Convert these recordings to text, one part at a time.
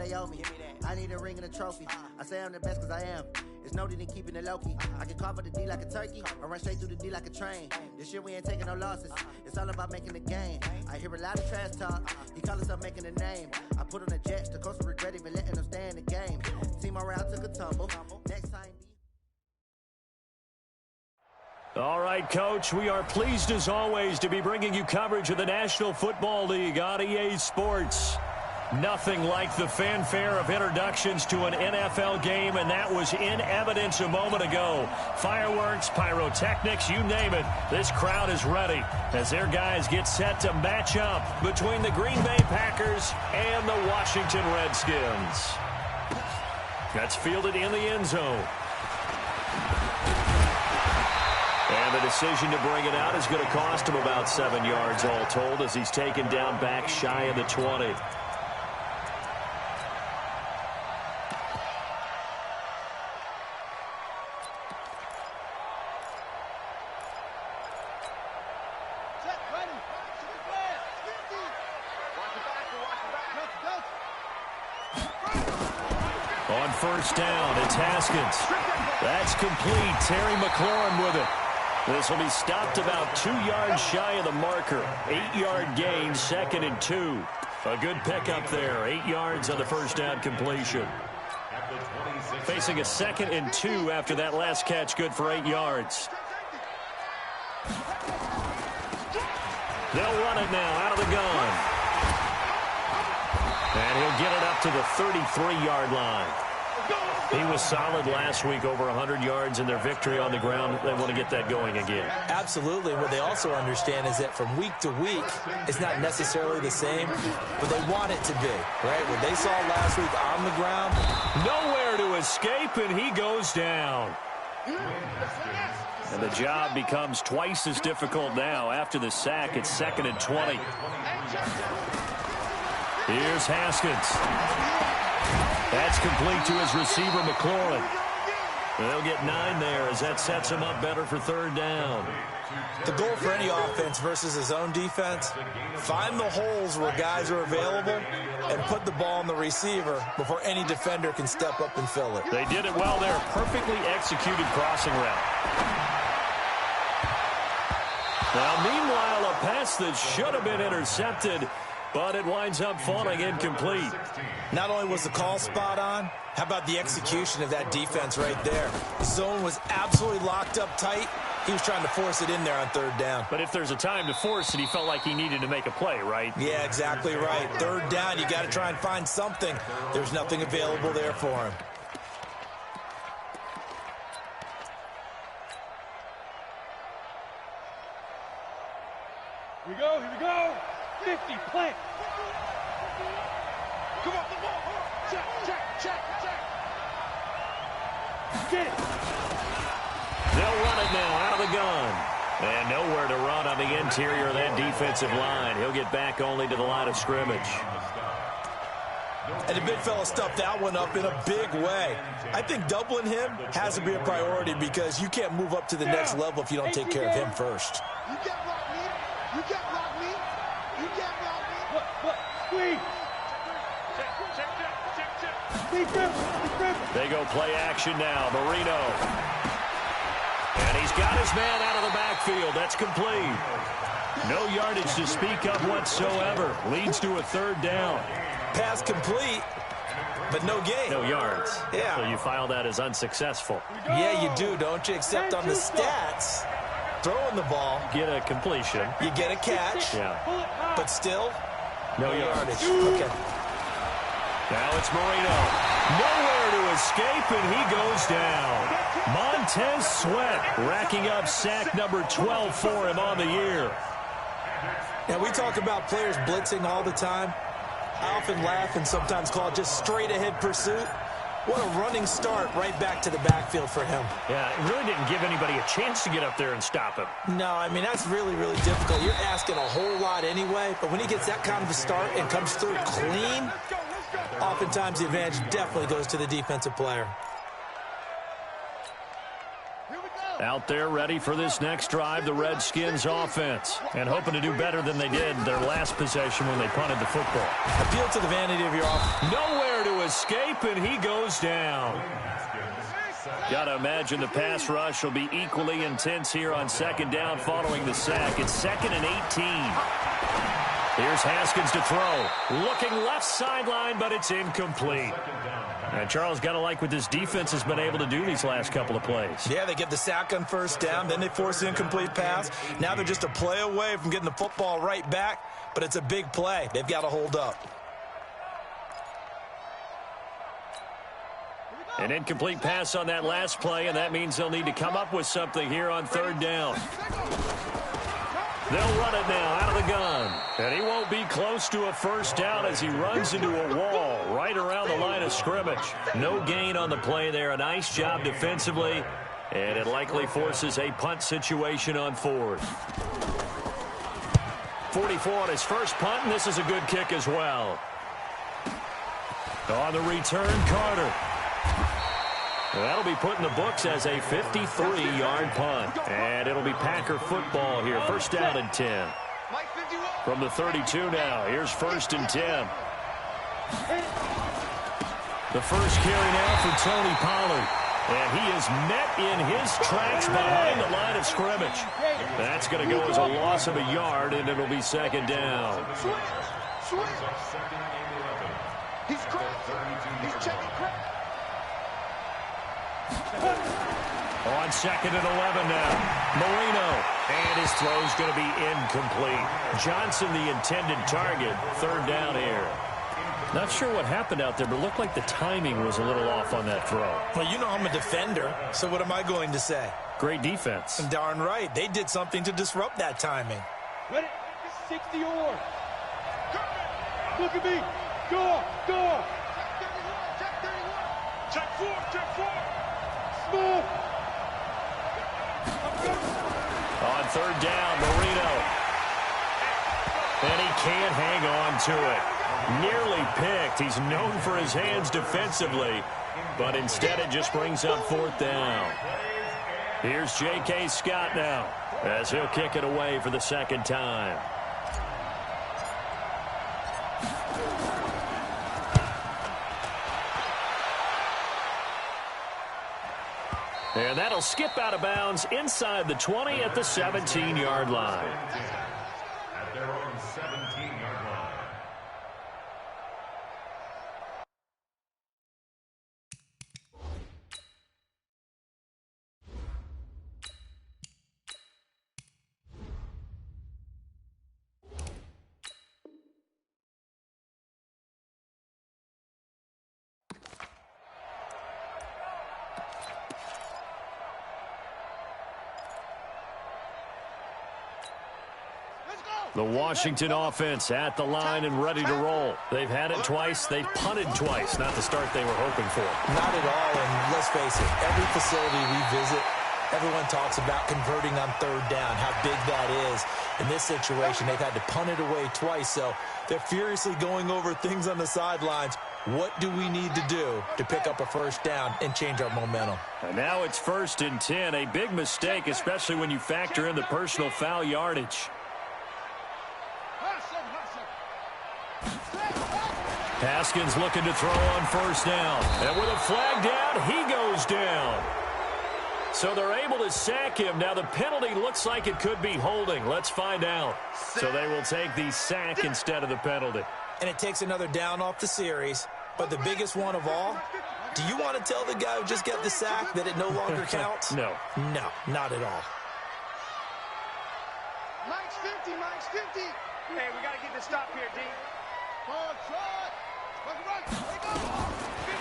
they owe me. I need a ring and a trophy. I say I'm the best because I am. It's noted in keeping it low-key. I can cough at the D like a turkey or run straight through the D like a train. This year we ain't taking no losses. It's all about making the game. I hear a lot of trash talk. He call himself making a name. I put on the Jets. The coach will regret even letting them stay in the game. Team morale took a tumble. Next time. All right, Coach, we are pleased as always to be bringing you coverage of the National Football League on EA Sports. Nothing like the fanfare of introductions to an NFL game, and that was in evidence a moment ago. Fireworks, pyrotechnics, you name it. This crowd is ready as their guys get set to match up between the Green Bay Packers and the Washington Redskins. That's fielded in the end zone. And the decision to bring it out is going to cost him about 7 yards all told as he's taken down back shy of the 20. On first down, it's Haskins. That's complete. Terry McLaurin with it. This will be stopped about 2 yards shy of the marker. 8-yard gain, 2nd and 2. A good pickup there. 8 yards on the first down completion. Facing a 2nd and 2 after that last catch, good for 8 yards. They'll run it now out of the gun. And he'll get it up to the 33-yard line. He was solid last week, over 100 yards in their victory on the ground. They want to get that going again. Absolutely. What they also understand is that from week to week, it's not necessarily the same, but they want it to be, right? What they saw last week on the ground. Nowhere to escape, and he goes down. And the job becomes twice as difficult now. After the sack, it's 2nd and 20. Here's Haskins. That's complete to his receiver, McLaurin. They'll get 9 there as that sets him up better for 3rd down. The goal for any offense versus his own defense, find the holes where guys are available and put the ball on the receiver before any defender can step up and fill it. They did it well there. Perfectly executed crossing route. Now, meanwhile, a pass that should have been intercepted, but it winds up falling incomplete. Not only was the call spot on, how about the execution of that defense right there? The zone was absolutely locked up tight. He was trying to force it in there on 3rd down. But if there's a time to force it, he felt like he needed to make a play, right? Yeah, exactly right. 3rd down, you got to try and find something. There's nothing available there for him. Here we go, here we go. 50, plant. Come on, check, check, check, check. Get it. They'll run it now out of the gun. And nowhere to run on the interior of that defensive line. He'll get back only to the line of scrimmage. And the big fella stuffed that one up in a big way. I think doubling him has to be a priority because you can't move up to the next level if you don't take care of him first. You can't block me. You can't block me. You can't block me. What? Squeeze. Check. They go play action now. Marino. And he's got his man out of the backfield. That's complete. No yardage to speak of whatsoever. Leads to a 3rd down. Pass complete, but no gain. No yards. Yeah. So you file that as unsuccessful. Yeah, you do, don't you? Except on the stats, throwing the ball. Get a completion. You get a catch. Yeah. But still, no yardage. Okay. Now it's Marino. Nowhere to escape, and he goes down. Montez Sweat racking up sack number 12 for him on the year. Now, we talk about players blitzing all the time. I often laugh and sometimes call it just straight-ahead pursuit. What a running start right back to the backfield for him. Yeah, it really didn't give anybody a chance to get up there and stop him. No, I mean, that's really, really difficult. You're asking a whole lot anyway, but when he gets that kind of a start and comes through clean, oftentimes the advantage definitely goes to the defensive player. Out there ready for this next drive, the Redskins offense. And hoping to do better than they did their last possession when they punted the football. Appeal to the vanity of your offense. Nowhere Nowhere to escape, and he goes down. Got to imagine the pass rush will be equally intense here on second down following the sack. It's 2nd and 18. Here's Haskins to throw. Looking left sideline, but it's incomplete. And Charles, got to like what this defense has been able to do these last couple of plays. Yeah, they get the sack on first down, then they force the incomplete pass. Now they're just a play away from getting the football right back, but it's a big play. They've got to hold up. An incomplete pass on that last play, and that means they'll need to come up with something here on third down. They'll run it now out of the gun. And he won't be close to a first down as he runs into a wall right around the line of scrimmage. No gain on the play there. A nice job defensively. And it likely forces a punt situation on fourth. 44 on his first punt, and this is a good kick as well. On the return, Carter. That'll be put in the books as a 53-yard punt. And it'll be Packer football here. First down and 10. From the 32 now. Here's 1st and 10. The first carry now for Tony Pollard. And he is met in his tracks behind the line of scrimmage. That's going to go as a loss of a yard, and it'll be second down. He's crossing. He's checking crack. On 2nd and 11 now. Marino. And his throw's going to be incomplete. Johnson, the intended target. Third down here. Not sure what happened out there, but it looked like the timing was a little off on that throw. Well, you know I'm a defender, so what am I going to say? Great defense. Darn right. They did something to disrupt that timing. Ready? 60 or. Look at me. Go. Check 4. Smooth. On third down, Marino. And he can't hang on to it. Nearly picked. He's known for his hands defensively, but instead it just brings up fourth down. Here's J.K. Scott now as he'll kick it away for the second time. And that'll skip out of bounds inside the 20 at the 17-yard line. At their own 17-yard line. The Washington offense at the line and ready to roll. They've had it twice. They've punted twice. Not the start they were hoping for. Not at all, and let's face it, every facility we visit, everyone talks about converting on third down, how big that is. In this situation, they've had to punt it away twice, so they're furiously going over things on the sidelines. What do we need to do to pick up a first down and change our momentum? And now it's 1st and 10. A big mistake, especially when you factor in the personal foul yardage. Haskins looking to throw on first down. And with a flag down, he goes down. So they're able to sack him. Now the penalty looks like it could be holding. Let's find out. So they will take the sack instead of the penalty. And it takes another down off the series. But the biggest one of all, do you want to tell the guy who just got the sack that it no longer counts? No. No, not at all. Mike's 50. Hey, we got to get the stop here, D.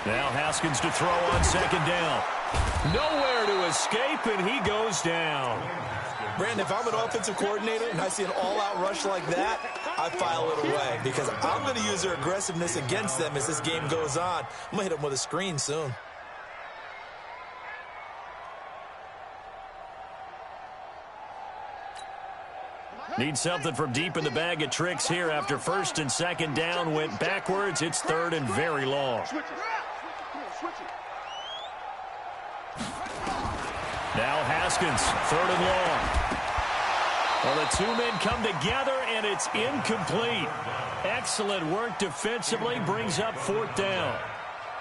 Now Haskins to throw on second down. Nowhere to escape, and he goes down. Brandon, if I'm an offensive coordinator and I see an all-out rush like that, I file it away because I'm going to use their aggressiveness against them as this game goes on. I'm going to hit them with a screen soon. Need something from deep in the bag of tricks here after first and second down went backwards. It's third and very long. Now Haskins, third and long. Well, the two men come together, and it's incomplete. Excellent work defensively, brings up 4th down.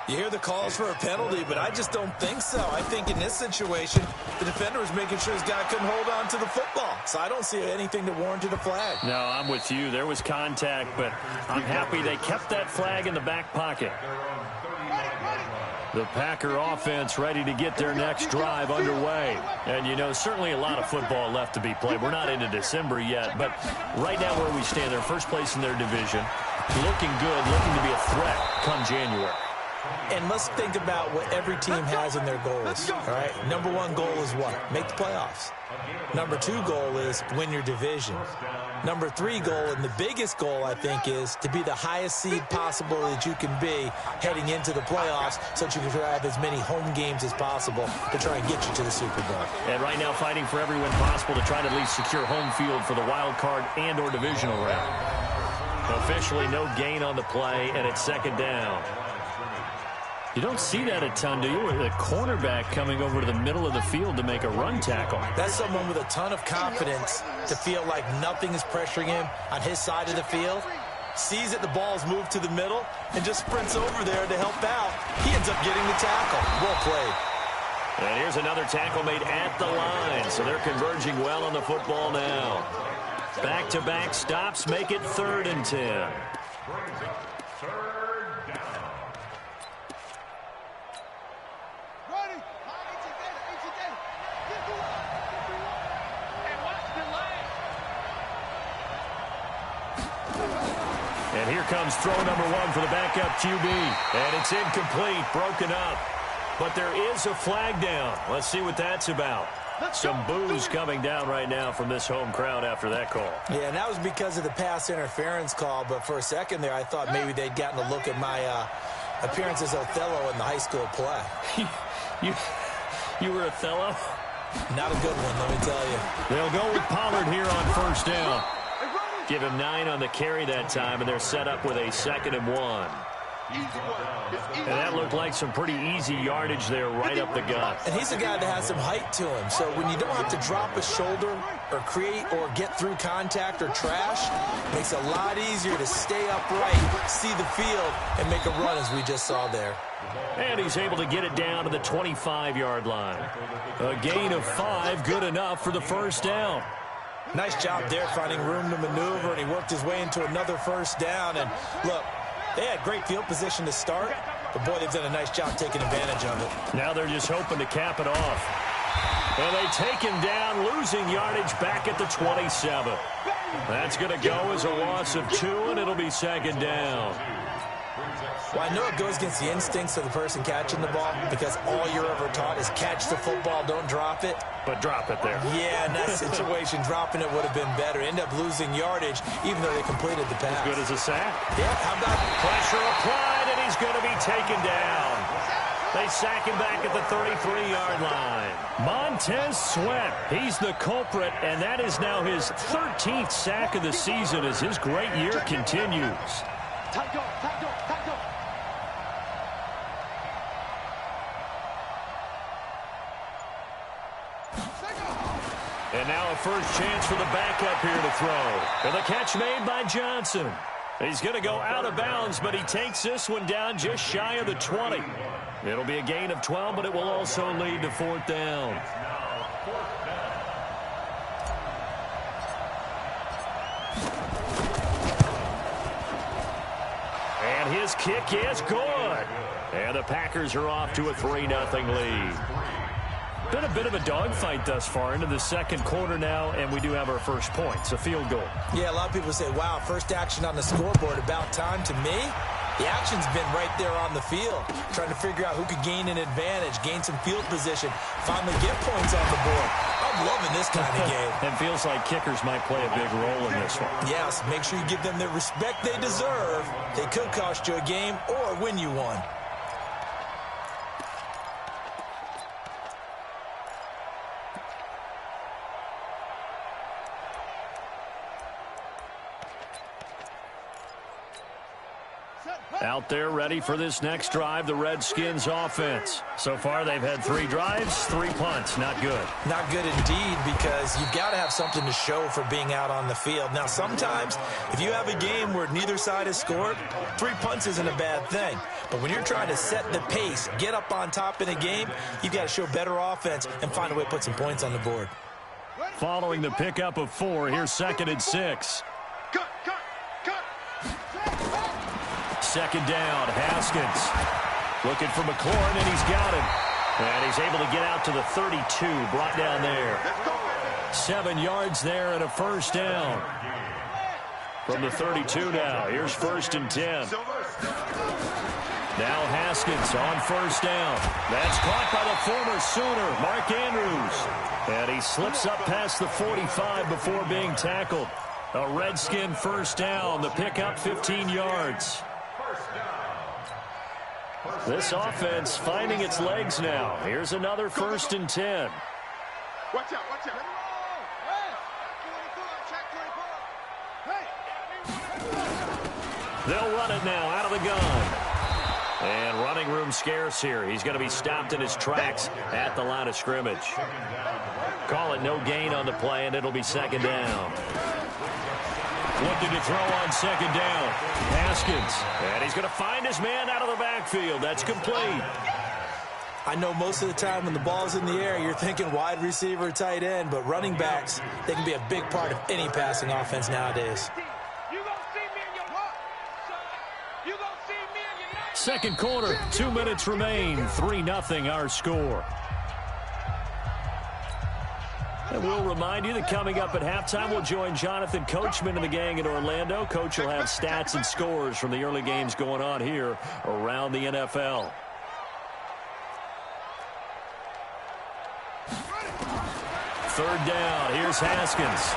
You hear the calls for a penalty, but I just don't think so. I think in this situation, the defender was making sure his guy couldn't hold on to the football. So I don't see anything that warranted a flag. No, I'm with you. There was contact, but I'm happy they kept that flag in the back pocket. The Packer offense ready to get their next drive underway. And, you know, certainly a lot of football left to be played. We're not into December yet, but right now where we stand, they're first place in their division. Looking good, looking to be a threat come January. And let's think about what every team has in their goals, all right? Number 1 goal is what? Make the playoffs. Number 2 goal is win your division. Number 3 goal, and the biggest goal, I think, is to be the highest seed possible that you can be heading into the playoffs so that you can have as many home games as possible to try and get you to the Super Bowl. And right now fighting for every win possible to try to at least secure home field for the wild card and or divisional round. Officially no gain on the play, and it's 2nd down. You don't see that a ton, do you? With a cornerback coming over to the middle of the field to make a run tackle. That's someone with a ton of confidence to feel like nothing is pressuring him on his side of the field. Sees that the ball's moved to the middle and just sprints over there to help out. He ends up getting the tackle. Well played. And here's another tackle made at the line. So they're converging well on the football now. Back-to-back stops make it 3rd and 10. And here comes throw number 1 for the backup QB. And it's incomplete, broken up. But there is a flag down. Let's see what that's about. Some boos coming down right now from this home crowd after that call. Yeah, and that was because of the pass interference call. But for a second there, I thought maybe they'd gotten a look at my appearance as Othello in the high school play. You were Othello? Not a good one, let me tell you. They'll go with Pollard here on 1st down. Give him 9 on the carry that time, and they're set up with a 2nd and 1. And that looked like some pretty easy yardage there right up the gut. And he's a guy that has some height to him. So when you don't have to drop a shoulder or create or get through contact or trash, it makes it a lot easier to stay upright, see the field, and make a run as we just saw there. And he's able to get it down to the 25-yard line. A gain of 5, good enough for the 1st down. Nice job there finding room to maneuver, and he worked his way into another 1st down. And look, they had great field position to start, but boy, they've done a nice job taking advantage of it. Now they're just hoping to cap it off. And they take him down, losing yardage back at the 27. That's going to go as a loss of 2, and it'll be 2nd down. Well, I know it goes against the instincts of the person catching the ball because all you're ever taught is catch the football, don't drop it. But drop it there. Yeah, in that situation, dropping it would have been better. End up losing yardage, even though they completed the pass. As good as a sack. Yeah, how about pressure applied, and he's going to be taken down. They sack him back at the 33-yard line. Montez Sweat, he's the culprit, and that is now his 13th sack of the season as his great year continues. And now a first chance for the backup here to throw. And the catch made by Johnson. He's going to go out of bounds, but he takes this one down just shy of the 20. It'll be a gain of 12, but it will also lead to 4th down. And his kick is good. And the Packers are off to a 3-0 lead. Been a bit of a dogfight thus far into the 2nd quarter now, and we do have our first point. It's a field goal. Yeah, a lot of people say, wow, first action on the scoreboard, about time. To me, the action's been right there on the field, trying to figure out who could gain an advantage, gain some field position, finally get points on the board. I'm loving this kind of game. It feels like kickers might play a big role in this one. Yes, make sure you give them the respect they deserve. They could cost you a game or win you one. Out there ready for this next drive, the Redskins offense. So far, they've had 3 drives, 3 punts. Not good. Not good indeed, because you've got to have something to show for being out on the field. Now, sometimes, if you have a game where neither side has scored, 3 punts isn't a bad thing. But when you're trying to set the pace, get up on top in a game, you've got to show better offense and find a way to put some points on the board. Following the pickup of 4, here's 2nd and 6. Second down, Haskins. Looking for McLaurin, and he's got him. And he's able to get out to the 32, brought down there. 7 yards there and a first down. From the 32 now, here's 1st and 10. Now Haskins on first down. That's caught by the former Sooner, Mark Andrews. And he slips up past the 45 before being tackled. A Redskin first down, the pickup 15 yards. This offense finding its legs now. Here's another 1st and 10. Watch out, watch out. They'll run it now out of the gun. And running room scarce here. He's going to be stopped in his tracks at the line of scrimmage. Call it no gain on the play, and it'll be 2nd down. Looking to throw on 2nd down. Haskins. And he's going to find his man out of the backfield. That's complete. I know most of the time when the ball's in the air, you're thinking wide receiver, tight end, but running backs, they can be a big part of any passing offense nowadays. Second quarter, 2 minutes remain. 3-0 our score. And we'll remind you that coming up at halftime, we'll join Jonathan Coachman and the gang in Orlando. Coach will have stats and scores from the early games going on here around the NFL. Third down. Here's Haskins.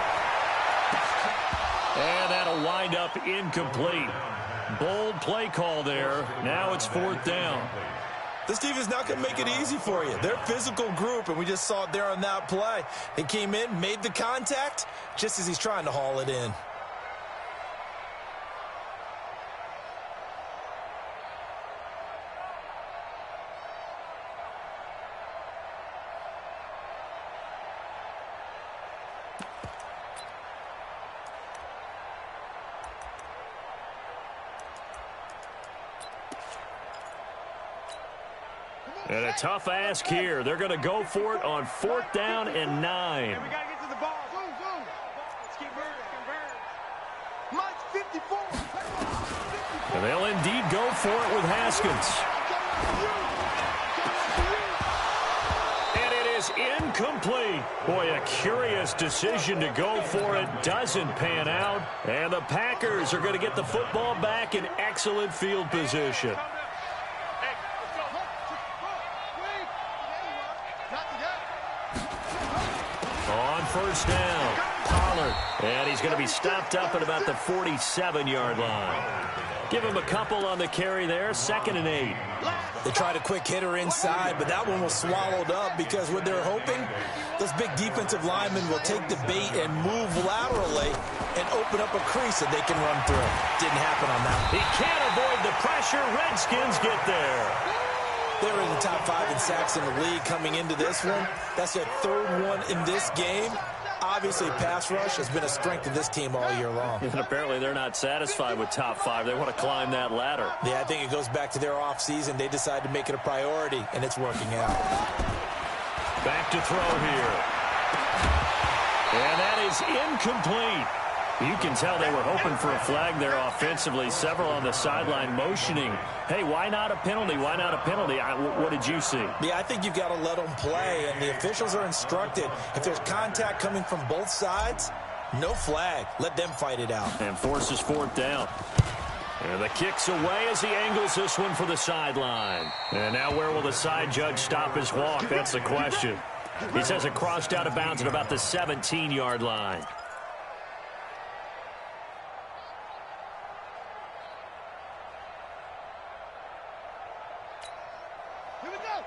And that'll wind up incomplete. Bold play call there. Now it's 4th down. This team is not going to make it easy for you. They're a physical group, and we just saw it there on that play. They came in, made the contact, just as he's trying to haul it in. And a tough ask here. They're going to go for it on 4th down and 9. Hey, we got to get to the ball. Zoom, zoom. Let's keep moving. Mike's 54. And they'll indeed go for it with Haskins. And it is incomplete. Boy, a curious decision to go for it. Doesn't pan out. And the Packers are going to get the football back in excellent field position. On first down, Pollard. And he's going to be stopped up at about the 47-yard line. Give him a couple on the carry there. 2nd and 8. They tried a quick hitter inside, but that one was swallowed up because what they're hoping, those big defensive linemen will take the bait and move laterally and open up a crease that they can run through. Didn't happen on that one. He can't avoid the pressure. Redskins get there. They were in the top 5 in sacks in the league coming into this one. That's their 3rd one in this game. Obviously, pass rush has been a strength of this team all year long. And apparently they're not satisfied with top 5. They want to climb that ladder. Yeah, I think it goes back to their offseason. They decided to make it a priority, and it's working out. Back to throw here. And that is incomplete. You can tell they were hoping for a flag there offensively. Several on the sideline motioning. Hey, why not a penalty? Why not a penalty? What did you see? Yeah, I think you've got to let them play, and the officials are instructed. If there's contact coming from both sides, no flag. Let them fight it out. And forces 4th down. And the kick's away as he angles this one for the sideline. And now where will the side judge stop his walk? That's the question. He says it crossed out of bounds at about the 17-yard line.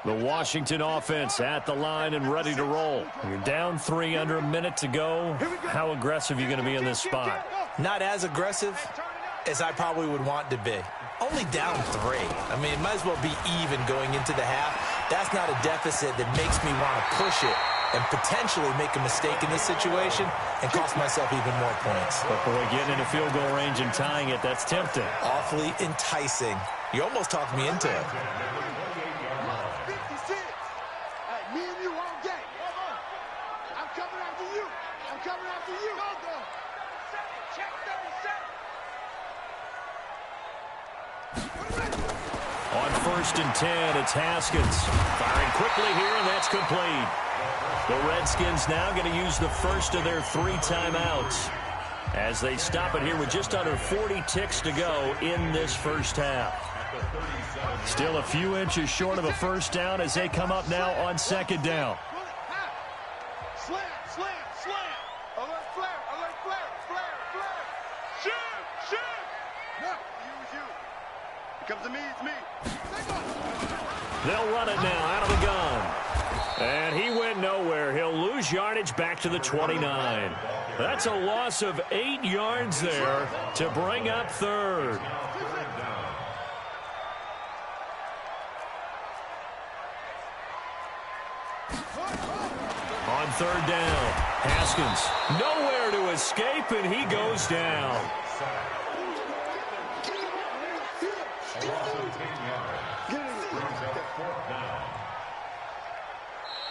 The Washington offense at the line and ready to roll. You're down 3 under a minute to go. How aggressive are you going to be in this spot? Not as aggressive, as I probably would want to be. Only down 3. I mean, it might as well be even going into the half. That's not a deficit that makes me want to push it and potentially make a mistake in this situation and cost myself even more points. But boy, getting into field goal range and tying it, that's tempting. Awfully enticing. You almost talked me into it. 56. Hey, me and you all day. I'm coming after you. I'm coming after you. Go. Check 37. On 1st and 10, it's Haskins. Firing quickly here, and that's complete. The Redskins now going to use the first of their 3 timeouts as they stop it here with just under 40 ticks to go in this first half. Still a few inches short of a first down as they come up now on 2nd down. Slam. Alert flare. Shoot. No, you. It comes to me, it's me. They'll run it now out of the gun. And he went nowhere. He'll lose yardage back to the 29. That's a loss of 8 yards there to bring up 3rd. On 3rd down, Haskins nowhere to escape, and he goes down.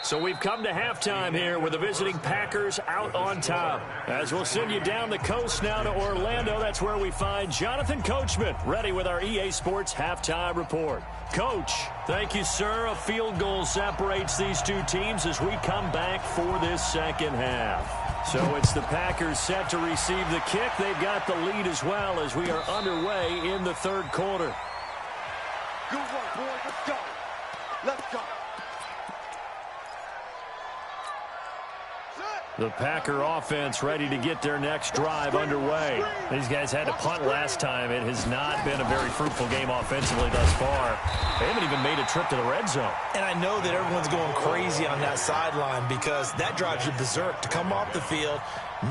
So we've come to halftime here with the visiting Packers out on top. As we'll send you down the coast now to Orlando, that's where we find Jonathan Coachman, ready with our EA Sports halftime report. Coach, thank you, sir. A field goal separates these 2 teams as we come back for this second half. So it's the Packers set to receive the kick. They've got the lead as well as we are underway in the 3rd quarter. Good work, boy. Let's go. The Packer offense ready to get their next drive underway. These guys had to punt last time. It has not been a very fruitful game offensively thus far. They haven't even made a trip to the red zone. And I know that everyone's going crazy on that sideline because that drives you berserk to come off the field,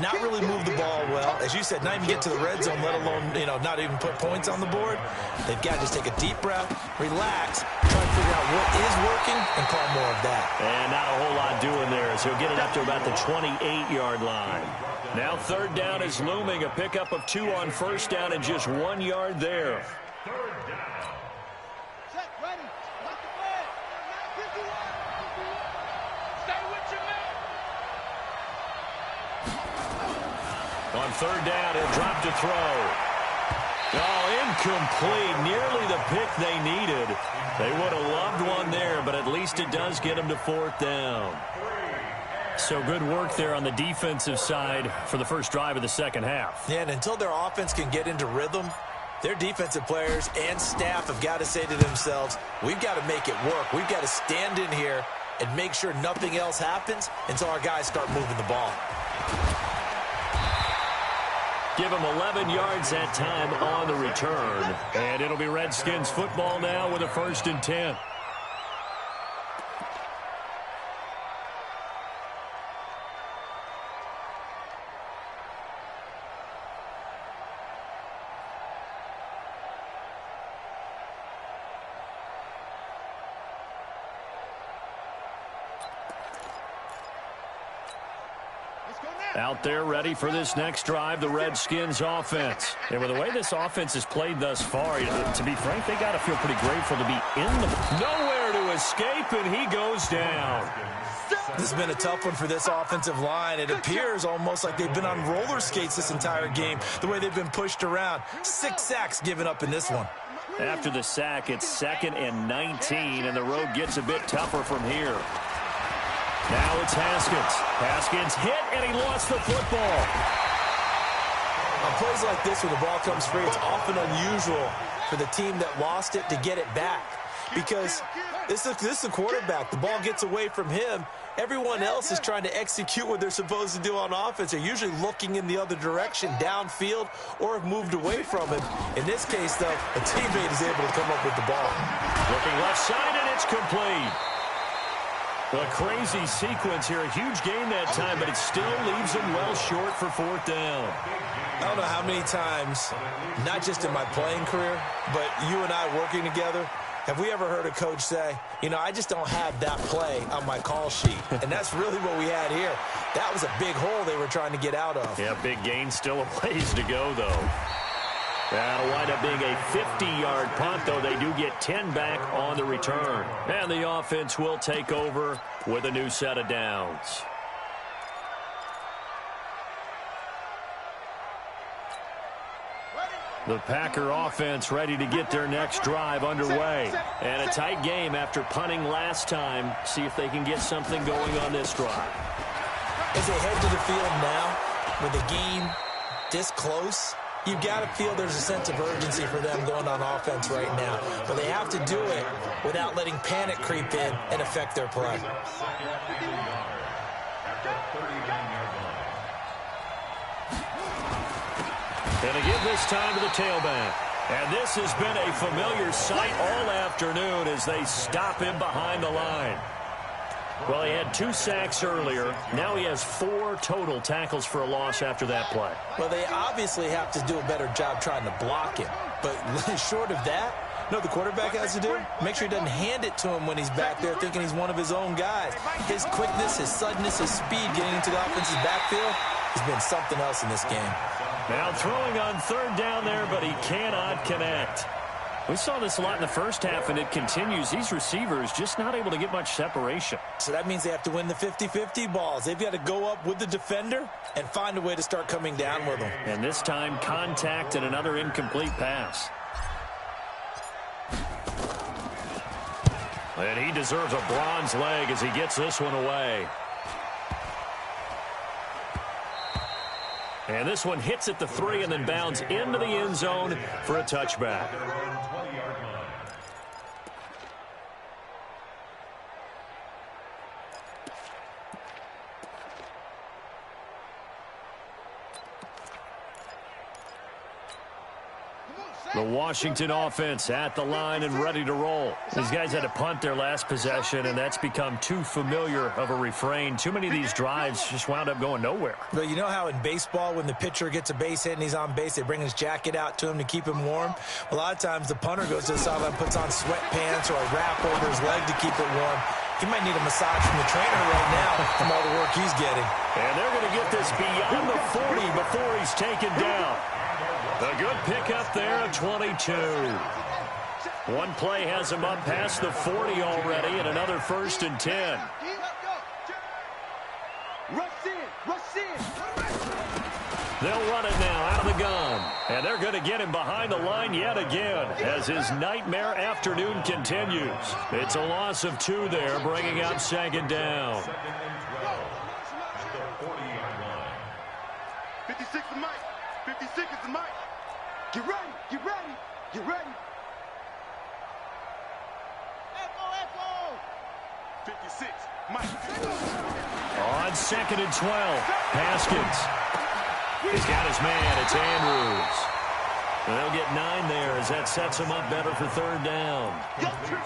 not really move the ball well. As you said, not even get to the red zone, let alone, not even put points on the board. They've got to just take a deep breath, relax, try to figure out what is working, and call more of that. And not a whole lot doing there, so he'll get it up to about the 28-yard line. Now 3rd down is looming, a pickup of 2 on 1st down and just 1 yard there. 3rd down. Set, ready. Lock the ball. 51. Stay with your man. On 3rd down, he'll drop to throw. Oh, incomplete. Nearly the pick they needed. They would have loved one there, but at least it does get them to 4th down. So good work there on the defensive side for the first drive of the second half. Yeah, and until their offense can get into rhythm, their defensive players and staff have got to say to themselves, we've got to make it work. We've got to stand in here and make sure nothing else happens until our guys start moving the ball. Give them 11 yards that time on the return. And it'll be Redskins football now with a 1st and 10. Out there ready for this next drive, the Redskins offense. And with the way this offense has played thus far, to be frank, they got to feel pretty grateful to be in the... Nowhere to escape, and he goes down. This has been a tough one for this offensive line. It appears almost like they've been on roller skates this entire game, the way they've been pushed around. 6 sacks given up in this one. After the sack, it's 2nd and 19, and the road gets a bit tougher from here. Now it's Haskins. Haskins hit, and he lost the football. On plays like this, when the ball comes free, it's often unusual for the team that lost it to get it back. Because this is the quarterback. The ball gets away from him. Everyone else is trying to execute what they're supposed to do on offense. They're usually looking in the other direction, downfield, or have moved away from him. In this case, though, a teammate is able to come up with the ball. Looking left side, and it's complete. A crazy sequence here. A huge gain that time, but it still leaves them well short for fourth down. I don't know how many times, not just in my playing career, but you and I working together, have we ever heard a coach say, you know, I just don't have that play on my call sheet. And that's really what we had here. That was a big hole they were trying to get out of. Yeah, big gain, still a ways to go, though. That'll wind up being a 50-yard punt, though they do get 10 back on the return. And the offense will take over with a new set of downs. The Packer offense ready to get their next drive underway. And a tight game after punting last time. See if they can get something going on this drive. As they head to the field now, with the game this close, you've got to feel there's a sense of urgency for them going on offense right now. But they have to do it without letting panic creep in and affect their play. And to give this time to the tailback. And this has been a familiar sight all afternoon as they stop him behind the line. Well, he had 2 sacks earlier. Now he has 4 total tackles for a loss after that play. Well, they obviously have to do a better job trying to block him. But short of that, you know what the quarterback has to do? Make sure he doesn't hand it to him when he's back there thinking he's one of his own guys. His quickness, his suddenness, his speed getting into the offense's backfield has been something else in this game. Now throwing on third down there, but he cannot connect. We saw this a lot in the first half, and it continues. These receivers just not able to get much separation. So that means they have to win the 50-50 balls. They've got to go up with the defender and find a way to start coming down with them. And this time, contact and another incomplete pass. And he deserves a bronze leg as he gets this one away. And this one hits at the 3 and then bounds into the end zone for a touchback. The Washington offense at the line and ready to roll. These guys had to punt their last possession, and that's become too familiar of a refrain. Too many of these drives just wound up going nowhere. But you know how in baseball, when the pitcher gets a base hit and he's on base, they bring his jacket out to him to keep him warm? A lot of times the punter goes to the sideline, puts on sweatpants or a wrap over his leg to keep it warm. He might need a massage from the trainer right now from all the work he's getting. And they're going to get this beyond the 40 before he's taken down. A good pickup there at 22. One play has him up past the 40 already, and another 1st and 10. They'll run it now out of the gun. And they're going to get him behind the line yet again as his nightmare afternoon continues. It's a loss of 2 there, bringing up 2nd down. 56 is Mike. 56 is Mike. Get ready, get ready, get ready. Echo. 56, Mike. On 2nd and 12, Haskins. He's got his man, it's Andrews. And they'll get 9 there as that sets him up better for 3rd down.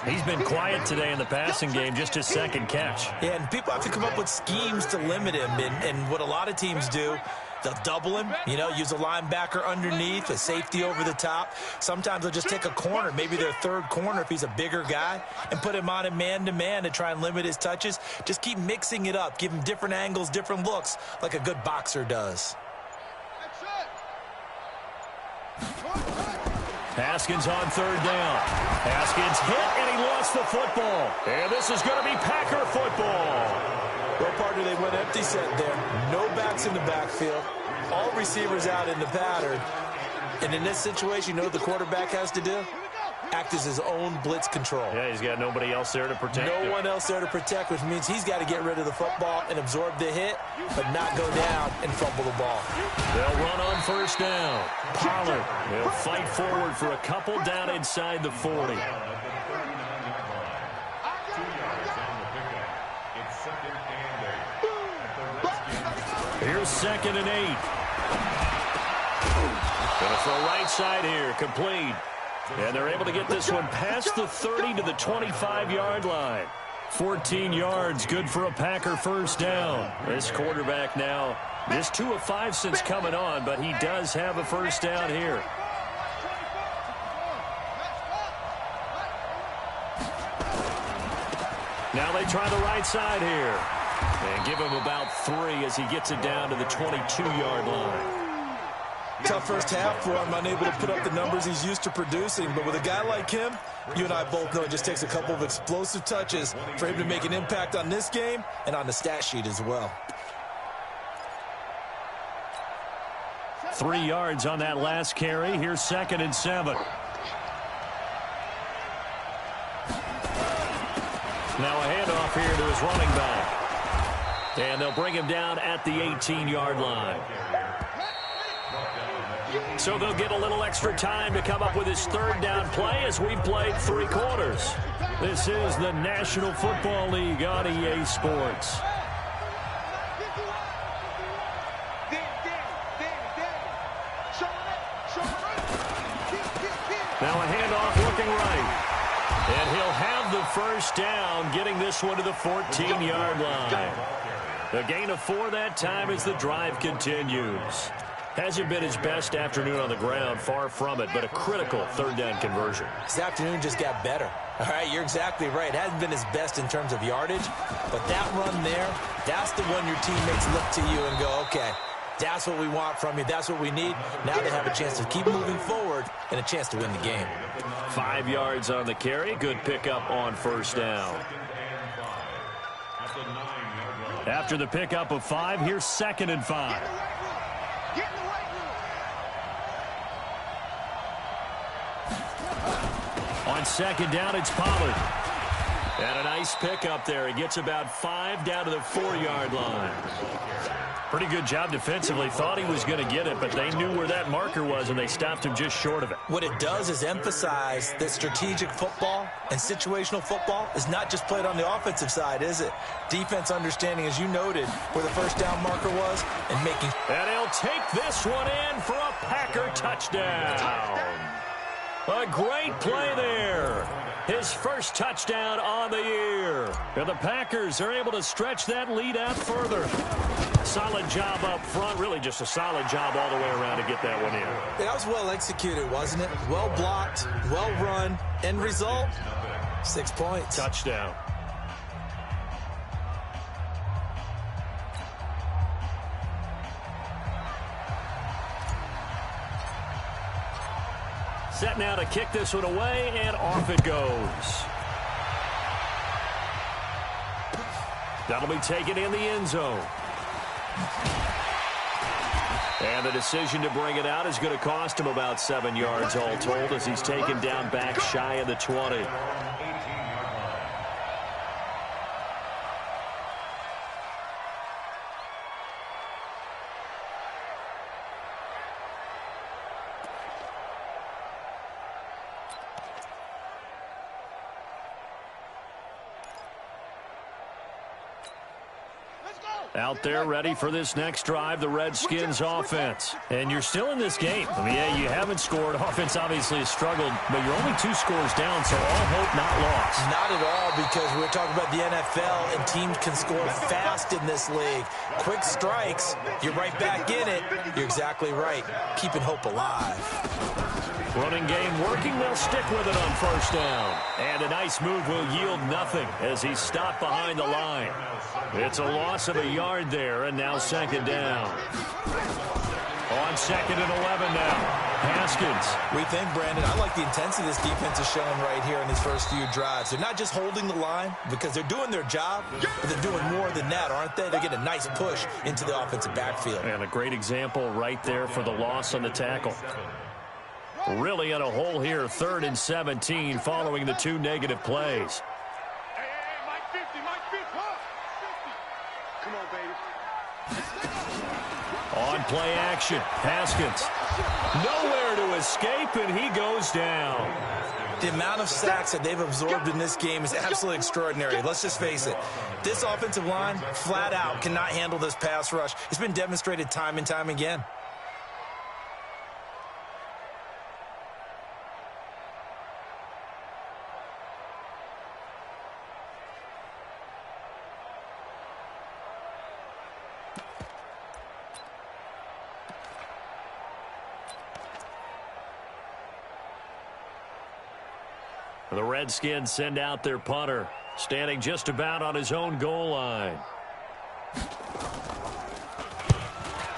He's been quiet today in the passing game, just his 2nd catch. Yeah, and people have to come up with schemes to limit him, and what a lot of teams do, they'll double him, you know, use a linebacker underneath, a safety over the top. Sometimes they'll just take a corner, maybe their 3rd corner if he's a bigger guy, and put him on a man-to-man to try and limit his touches. Just keep mixing it up, give him different angles, different looks, like a good boxer does. Haskins on 3rd down. Haskins hit, and he lost the football. And this is going to be Packer football. Well, partner, they went empty set there. No backs in the backfield. All receivers out in the pattern. And in this situation, you know what the quarterback has to do? Act as his own blitz control. Yeah, he's got nobody else there to protect him. No one else there to protect, which means he's got to get rid of the football and absorb the hit, but not go down and fumble the ball. They'll run on 1st down. Pollard will fight forward for a couple down inside the 40. Here's 2nd and 8. Gonna throw right side here, complete. And they're able to get this one past the 30 to the 25-yard line. 14 yards, good for a Packer first down. This quarterback now, this 2 of 5 since coming on, but he does have a first down here. Now they try the right side here. And give him about 3 as he gets it down to the 22-yard line. Tough first half for him, unable to put up the numbers he's used to producing. But with a guy like him, you and I both know it just takes a couple of explosive touches for him to make an impact on this game and on the stat sheet as well. 3 yards on that last carry. Here's 2nd and 7. Now a handoff here to his running back. And they'll bring him down at the 18-yard line. So they'll get a little extra time to come up with his 3rd down play as we've played 3 quarters. This is the National Football League on EA Sports. Now a handoff looking right. And he'll have the first down, getting this one to the 14-yard line. A gain of 4 that time as the drive continues. Hasn't been his best afternoon on the ground, far from it, but a critical 3rd down conversion. This afternoon just got better. All right, you're exactly right. It hasn't been his best in terms of yardage, but that run there, that's the one your teammates look to you and go, okay, that's what we want from you. That's what we need. Now they have a chance to keep moving forward and a chance to win the game. 5 yards on the carry. Good pickup on first down. After the pickup of 5, here's 2nd and 5. On 2nd down, it's Pollard. And a nice pickup there. He gets about 5 down to the 4-yard line. Pretty good job defensively. Thought he was going to get it, but they knew where that marker was, and they stopped him just short of it. What it does is emphasize that strategic football and situational football is not just played on the offensive side, is it? Defense understanding, as you noted, where the first down marker was and making... And he'll take this one in for a Packer touchdown. A great play there. His first touchdown on the year. And the Packers are able to stretch that lead out further. Solid job up front. Really just a solid job all the way around to get that one in. That was well executed, wasn't it? Well blocked, well run. End result, 6 points. Touchdown. Set now to kick this one away, and off it goes. That'll be taken in the end zone. And the decision to bring it out is going to cost him about 7 yards all told as he's taken down back shy of the 20. Out there ready for this next drive, the Redskins offense. And you're still in this game. I mean, yeah, you haven't scored. Offense obviously has struggled, but you're only 2 scores down, so all hope not lost. Not at all, because we're talking about the NFL, and teams can score fast in this league. Quick strikes, you're right back in it. You're exactly right. Keeping hope alive. Running game working. They'll stick with it on first down. And a nice move will yield nothing as he's stopped behind the line. It's a loss of a yard there, and now 2nd down. On 2nd and 11 now. Haskins. We think, Brandon, I like the intensity this defense is showing right here in these first few drives. They're not just holding the line because they're doing their job, but they're doing more than that, aren't they? They're getting a nice push into the offensive backfield. And a great example right there for the loss on the tackle. Really in a hole here, 3rd and 17 following the 2 negative plays. Hey, Mike 50, Mike 50. Come on, baby. On play action, Haskins. Nowhere to escape, and he goes down. The amount of sacks that they've absorbed in this game is absolutely extraordinary. Let's just face it. This offensive line, flat out, cannot handle this pass rush. It's been demonstrated time and time again. The Redskins send out their punter, standing just about on his own goal line.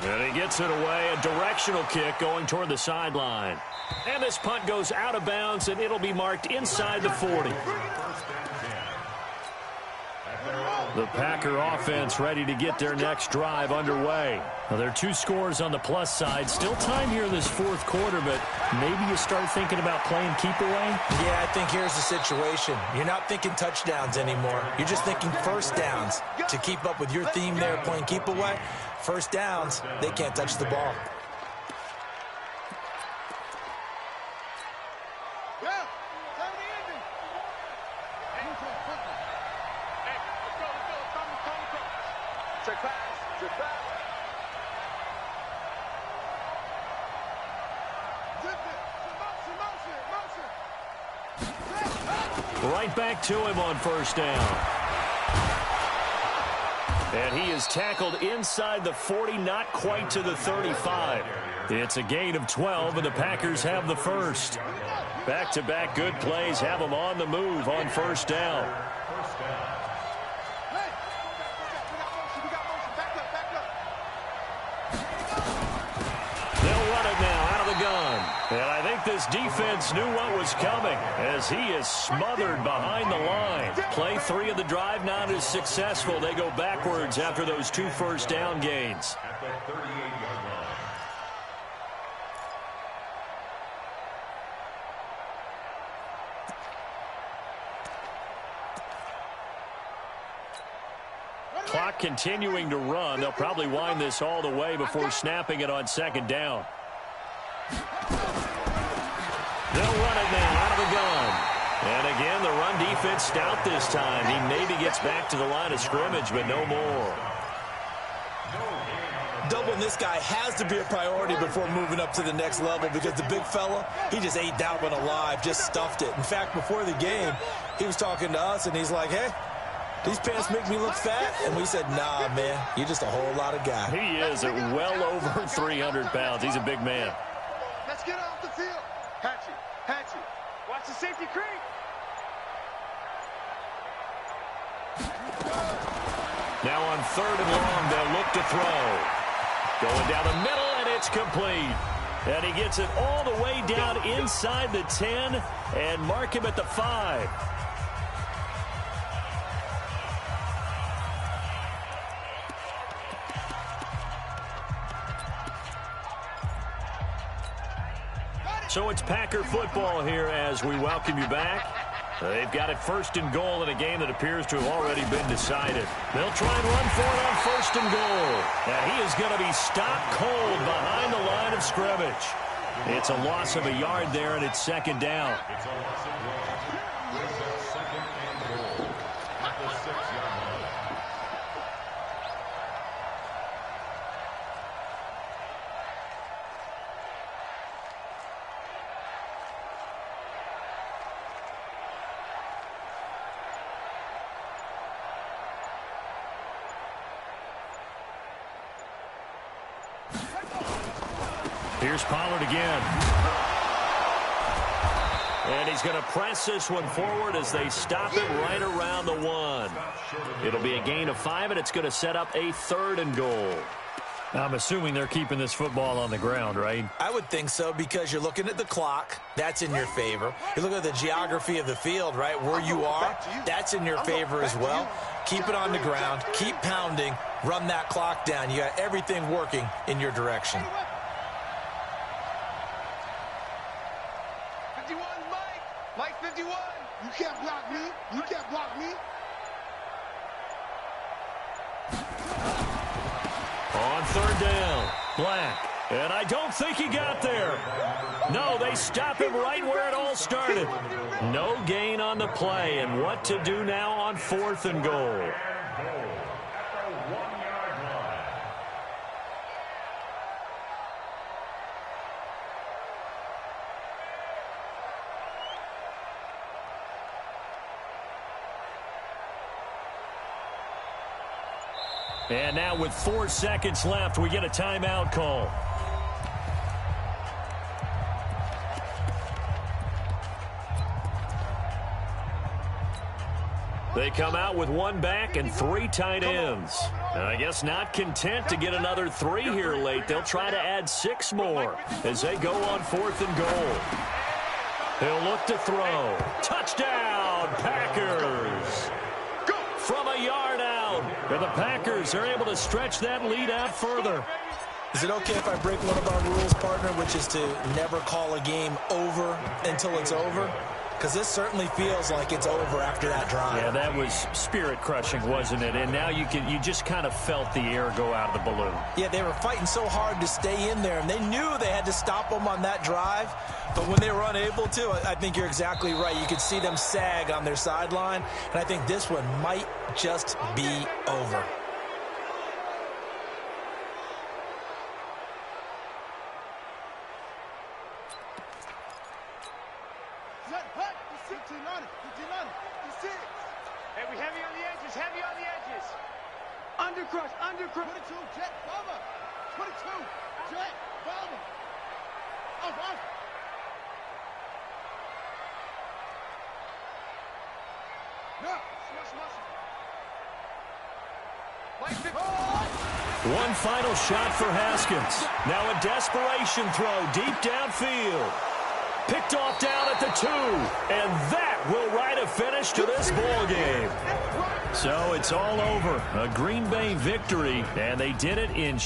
And he gets it away, a directional kick going toward the sideline. And this punt goes out of bounds, and it'll be marked inside the 40. The Packer offense ready to get their next drive underway. Now, there are 2 scores on the plus side. Still time here in this fourth quarter, but maybe you start thinking about playing keep away? Yeah, I think here's the situation. You're not thinking touchdowns anymore. You're just thinking first downs. To keep up with your theme there, playing keep away, first downs, they can't touch the ball. Right back to him on first down. And he is tackled inside the 40, not quite to the 35. It's a gain of 12, and the Packers have the first. Back-to-back good plays have them on the move on first down. They'll run it now out of the gun. And I think this defense knew what was coming as he is smothered behind the line. Play 3 of the drive not as successful. They go backwards after those 2 first down gains. At the 38-yard line. Clock continuing to run. They'll probably wind this all the way before snapping it on second down. They'll run it now out of the gun. And again, the run defense stout this time. He maybe gets back to the line of scrimmage, but no more. Doubling this guy has to be a priority before moving up to the next level because the big fella, he just ate that one alive, just stuffed it. In fact, before the game, he was talking to us, and he's like, hey, these pants make me look fat. And we said, nah, man, you're just a whole lot of guy. He is at well over 300 pounds. He's a big man. Let's get off the field. Hatchie. Watch the safety creep. Now on 3rd and long, they'll look to throw. Going down the middle, and it's complete. And he gets it all the way down inside the 10 and mark him at the 5. So it's Packer football here as we welcome you back. They've got it 1st and goal in a game that appears to have already been decided. They'll try and run for it on 1st and goal. And he is going to be stopped cold behind the line of scrimmage. It's a loss of a yard there, and it's 2nd down. It's a loss of 1. It's a 2nd and goal at the 6-yard line. Here's Pollard again. And he's going to press this one forward as they stop it right around the 1. It'll be a gain of 5, and it's going to set up a 3rd and goal. I'm assuming they're keeping this football on the ground, right? I would think so because you're looking at the clock. That's in your favor. You look at the geography of the field, right, where you are. That's in your favor as well. Keep it on the ground. Keep pounding. Run that clock down. You got everything working in your direction. 51, Mike 51. You can't block me. You can't block me. On 3rd down, Black. And I don't think he got there. No, they stop him right where it all started. No gain on the play, and what to do now on 4th and goal. And now with 4 seconds left, we get a timeout call. They come out with one back and 3 tight ends. And I guess not content to get another 3 here late. They'll try to add 6 more as they go on 4th and goal. He'll look to throw. Touchdown, Packers! From a yard out. And the Packers are able to stretch that lead out further. Is it okay if I break one of our rules, partner, which is to never call a game over until it's over? Because this certainly feels like it's over after that drive. Yeah, that was spirit-crushing, wasn't it? And now you just kind of felt the air go out of the balloon. Yeah, they were fighting so hard to stay in there, and they knew they had to stop them on that drive. But when they were unable to, I think you're exactly right. You could see them sag on their sideline, and I think this one might just be over. Undercrush, undercrush. 22, jet, bomber. 22, jet, bomber. Off. No, One final shot for Haskins. Now a desperation throw deep downfield. Picked off down at the 2. And that will write a finish to this ball game. So it's all over. A Green Bay victory, and they did it in